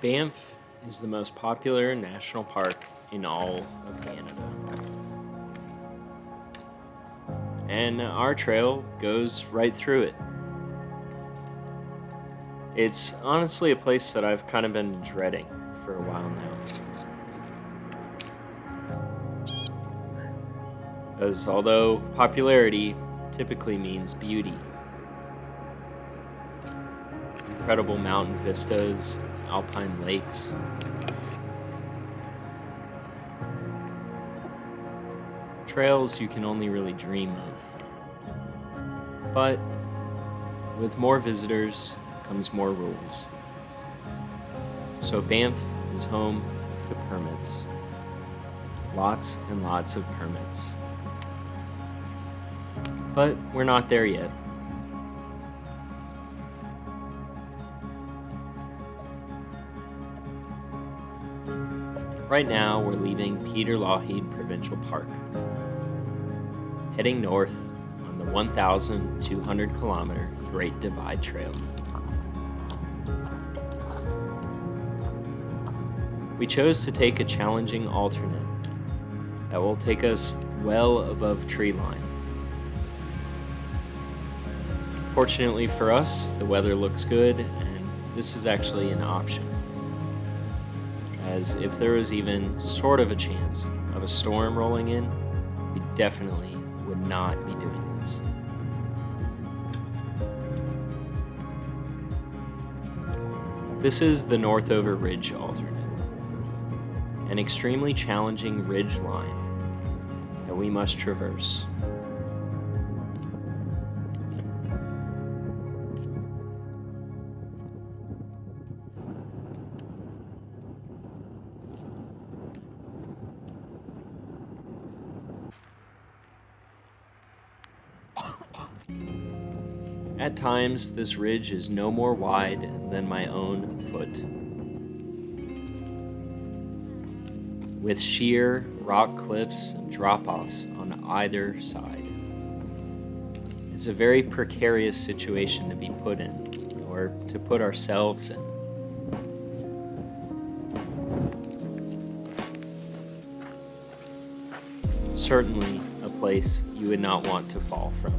Banff is the most popular national park in all of Canada. And our trail goes right through it. It's honestly a place that I've kind of been dreading for a while now. Because although popularity typically means beauty, incredible mountain vistas, alpine lakes, trails you can only really dream of. But with more visitors comes more rules. So Banff is home to permits. Lots and lots of permits. But we're not there yet. Right now, we're leaving Peter Lougheed Provincial Park, heading north on the 1,200 kilometer Great Divide Trail. We chose to take a challenging alternate that will take us well above tree line. Fortunately for us, the weather looks good, and this is actually an option, as if there was even sort of a chance of a storm rolling in, we definitely would not be doing this. This is the Northover Ridge alternate, an extremely challenging ridge line that we must traverse. At times, this ridge is no more wide than my own foot. With sheer rock cliffs and drop-offs on either side. It's a very precarious situation to be put in, or to put ourselves in. Certainly a place you would not want to fall from.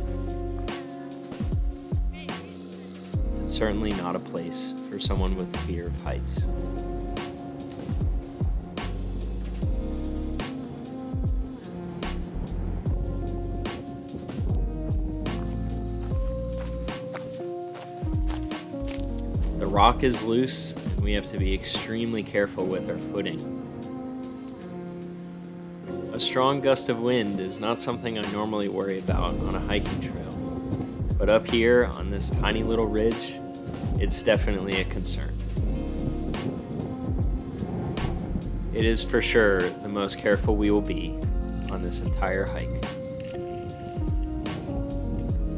And certainly not a place for someone with fear of heights. The rock is loose, and we have to be extremely careful with our footing. A strong gust of wind is not something I normally worry about on a hiking trail, but up here on this tiny little ridge, it's definitely a concern. It is for sure the most careful we will be on this entire hike.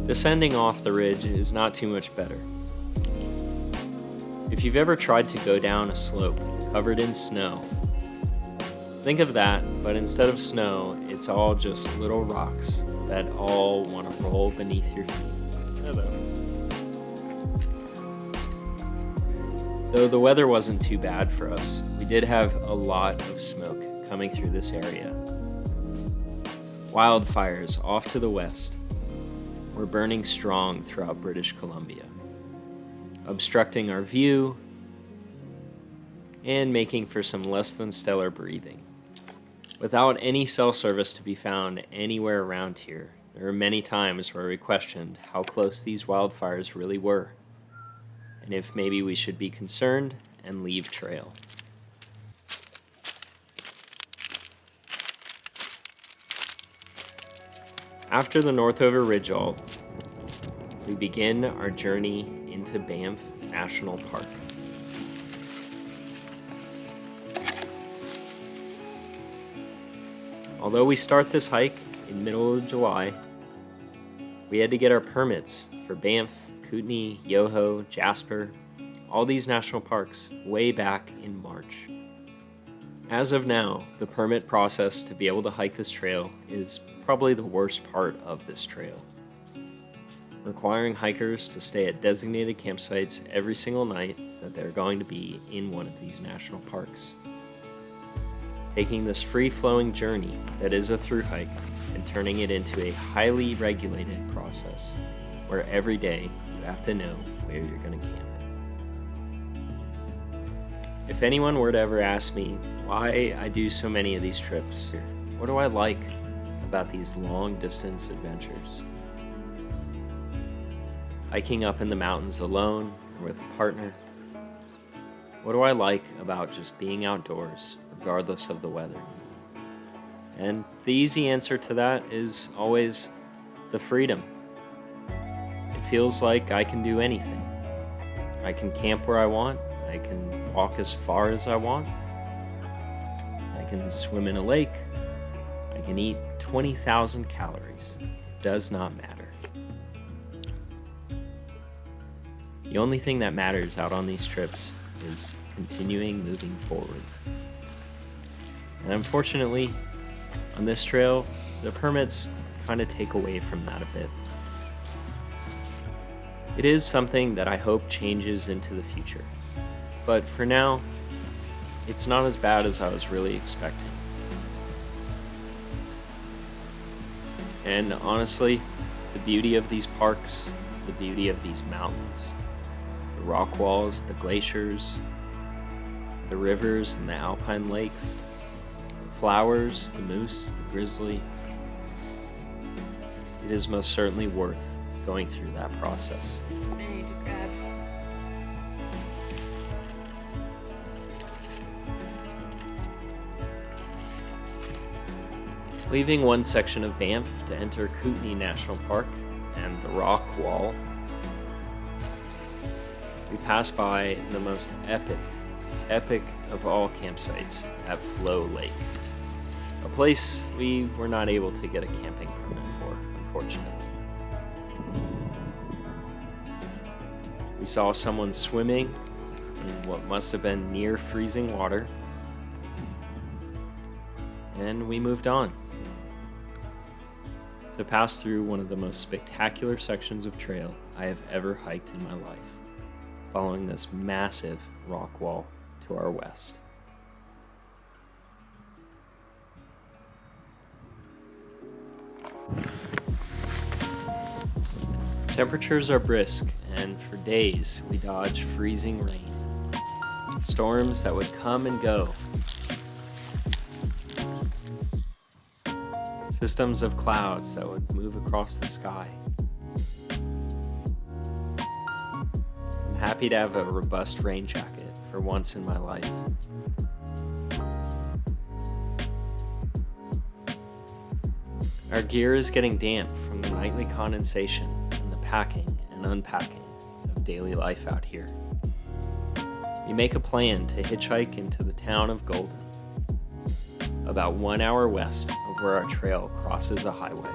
Descending off the ridge is not too much better. If you've ever tried to go down a slope covered in snow, think of that, but instead of snow, it's all just little rocks that all want to roll beneath your feet. Hello. Though the weather wasn't too bad for us, we did have a lot of smoke coming through this area. Wildfires off to the west were burning strong throughout British Columbia, obstructing our view and making for some less than stellar breathing. Without any cell service to be found anywhere around here, there were many times where we questioned how close these wildfires really were, and if maybe we should be concerned and leave trail. After the Northover Ridge alt, we begin our journey into Banff National Park. Although we start this hike in middle of July, we had to get our permits for Banff, Kootenay, Yoho, Jasper, all these national parks way back in March. As of now, the permit process to be able to hike this trail is probably the worst part of this trail. requiring hikers to stay at designated campsites every single night that they're going to be in one of these national parks. Taking this free-flowing journey that is a thru hike and turning it into a highly regulated process where every day you have to know where you're going to camp. If anyone were to ever ask me why I do so many of these trips, what do I like about these long-distance adventures? Hiking up in the mountains alone or with a partner? What do I like about just being outdoors, regardless of the weather? And the easy answer to that is always the freedom. It feels like I can do anything. I can camp where I want. I can walk as far as I want. I can swim in a lake. I can eat 20,000 calories. It does not matter. The only thing that matters out on these trips is continuing moving forward. And unfortunately, on this trail, the permits kind of take away from that a bit. It is something that I hope changes into the future. But for now, it's not as bad as I was really expecting. And honestly, the beauty of these parks, the beauty of these mountains, the rock walls, the glaciers, the rivers and the alpine lakes, the flowers, the moose, the grizzly, it is most certainly worth going through that process. I need to grab. Leaving one section of Banff to enter Kootenay National Park and the rock wall, we pass by the most epic of all campsites at Flow Lake, a place we were not able to get a camping permit for, unfortunately. We saw someone swimming in what must have been near freezing water, and we moved on to pass through one of the most spectacular sections of trail I have ever hiked in my life, following this massive rock wall to our west. Temperatures are brisk, and for days we dodged freezing rain, storms that would come and go, systems of clouds that would move across the sky. I'm happy to have a robust rain jacket for once in my life. Our gear is getting damp from the nightly condensation and the packing and unpacking of daily life out here. We make a plan to hitchhike into the town of Golden, about 1 hour west of where our trail crosses a highway.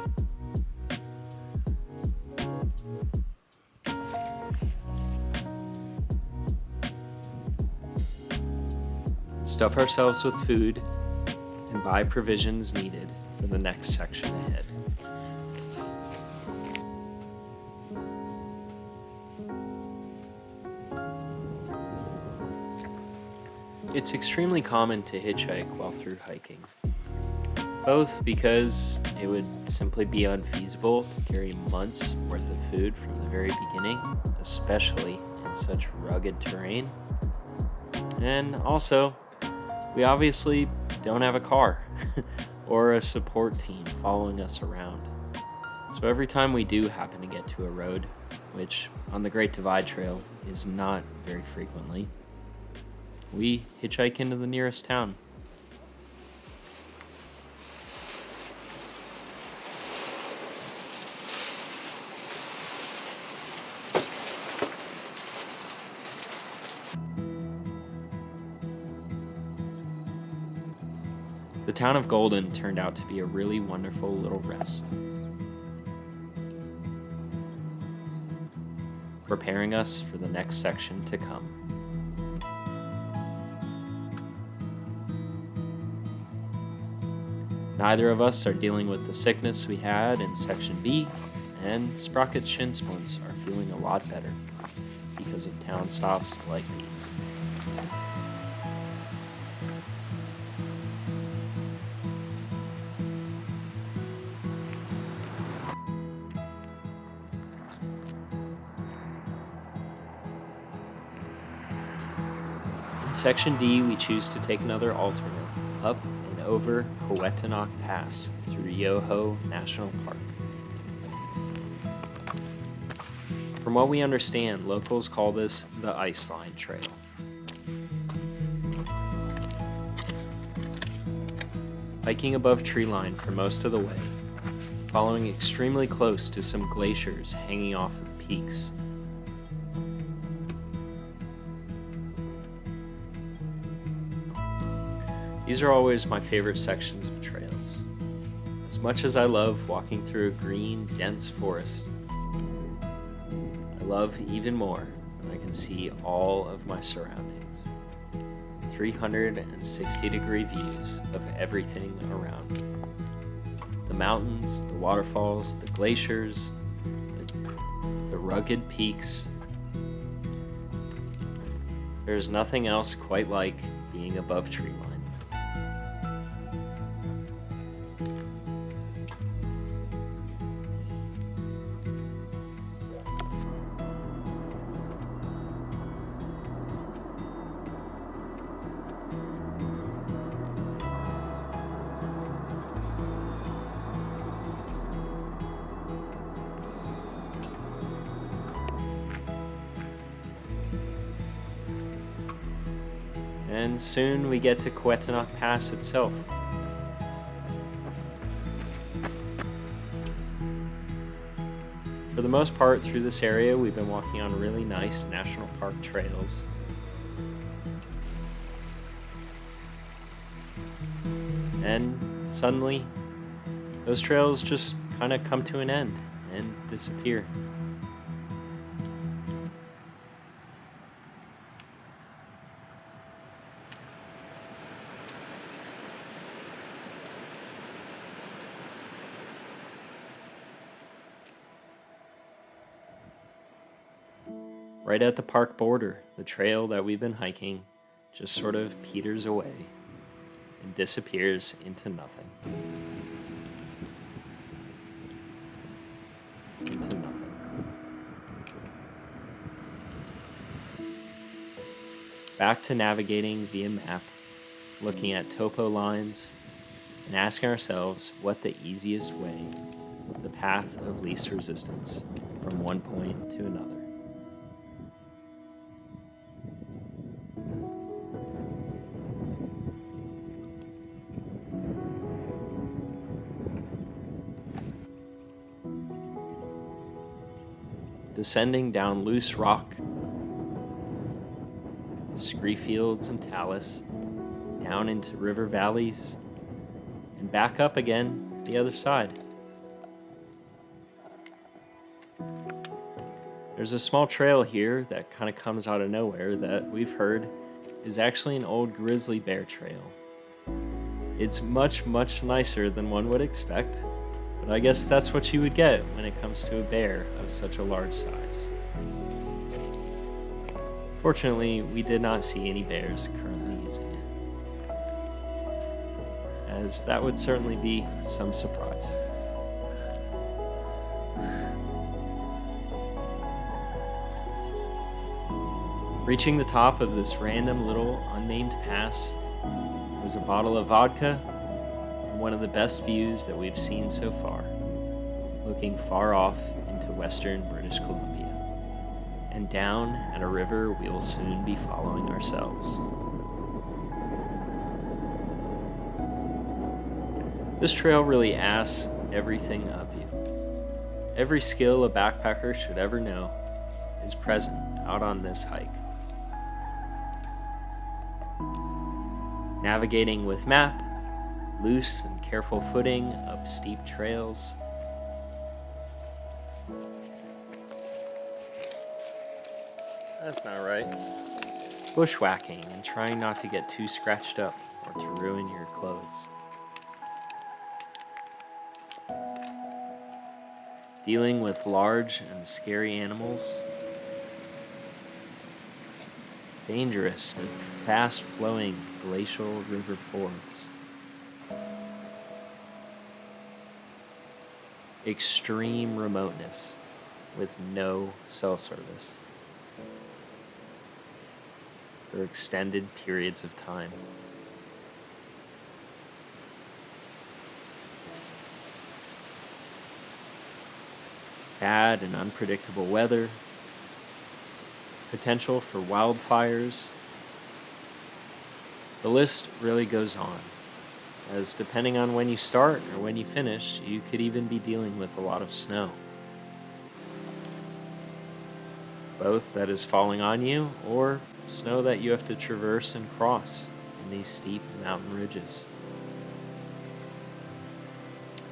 Stuff ourselves with food and buy provisions needed for the next section ahead. It's extremely common to hitchhike while through hiking, both because it would simply be unfeasible to carry months worth of food from the very beginning, especially in such rugged terrain, and also we obviously don't have a car or a support team following us around. So every time we do happen to get to a road, which on the Great Divide Trail is not very frequently, we hitchhike into the nearest town. The town of Golden turned out to be a really wonderful little rest, preparing us for the next section to come. Neither of us are dealing with the sickness we had in Section B, and Sprocket's shin splints are feeling a lot better because of town stops like these. In Section D, we choose to take another alternate up and over Kootenay Pass through Yoho National Park. From what we understand, locals call this the Ice Line Trail. Hiking above treeline for most of the way, following extremely close to some glaciers hanging off of peaks. These are always my favorite sections of trails. As much as I love walking through a green, dense forest, I love even more when I can see all of my surroundings. 360-degree views of everything around me. The mountains, the waterfalls, the glaciers, the rugged peaks. There's nothing else quite like being above treeline. And soon we get to Kootenay Pass itself. For the most part through this area, we've been walking on really nice national park trails. And suddenly, those trails just kind of come to an end and disappear. Right at the park border, the trail that we've been hiking just sort of peters away and disappears into nothing. Into nothing. Back to navigating via map, looking at topo lines, and asking ourselves what the easiest way, the path of least resistance from one point to another. Descending down loose rock, scree fields and talus, down into river valleys, and back up again the other side. There's a small trail here that kind of comes out of nowhere that we've heard is actually an old grizzly bear trail. It's much, much nicer than one would expect, but I guess that's what you would get when it comes to a bear of such a large size. Fortunately, we did not see any bears currently using it, as that would certainly be some surprise. Reaching the top of this random little unnamed pass was a bottle of vodka and one of the best views that we've seen so far, looking far off into western British Columbia, and down at a river we will soon be following ourselves. This trail really asks everything of you. Every skill a backpacker should ever know is present out on this hike. Navigating with map, loose and careful footing up steep trails. That's not right. Bushwhacking and trying not to get too scratched up or to ruin your clothes. dealing with large and scary animals, dangerous and fast-flowing glacial river fords, extreme remoteness with no cell service for extended periods of time, bad and unpredictable weather, potential for wildfires. The list really goes on, as depending on when you start or when you finish, you could even be dealing with a lot of snow. Both that is falling on you or snow that you have to traverse and cross in these steep mountain ridges.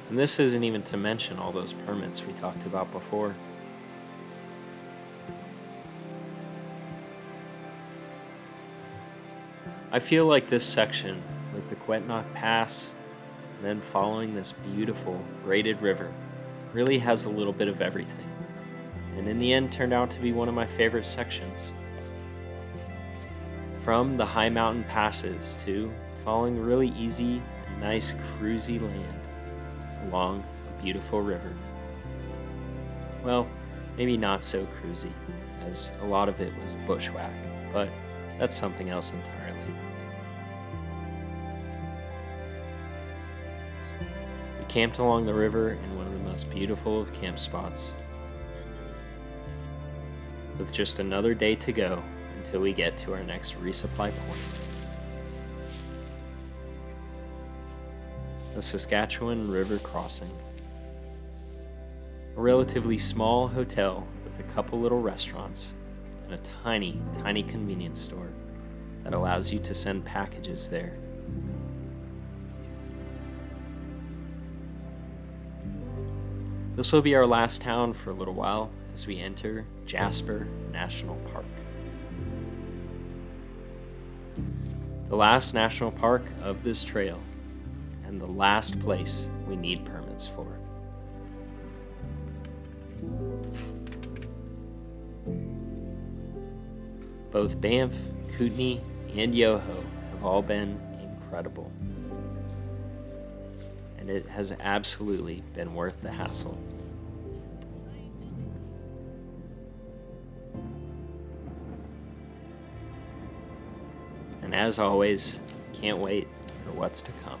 And this isn't even to mention all those permits we talked about before. I feel like this section with the Kootenay Pass and then following this beautiful braided river really has a little bit of everything, and in the end turned out to be one of my favorite sections. From the high mountain passes to following really easy and nice cruisy land along a beautiful river. Well, maybe not so cruisy, as a lot of it was bushwhack, but that's something else entirely. We camped along the river in one of the most beautiful of camp spots, with just another day to go until we get to our next resupply point. The Saskatchewan River Crossing. A relatively small hotel with a couple little restaurants and a tiny, tiny convenience store that allows you to send packages there. This will be our last town for a little while as we enter Jasper National Park. The last national park of this trail, and the last place we need permits for. Both Banff, Kootenay, and Yoho have all been incredible, and it has absolutely been worth the hassle. And as always, can't wait for what's to come.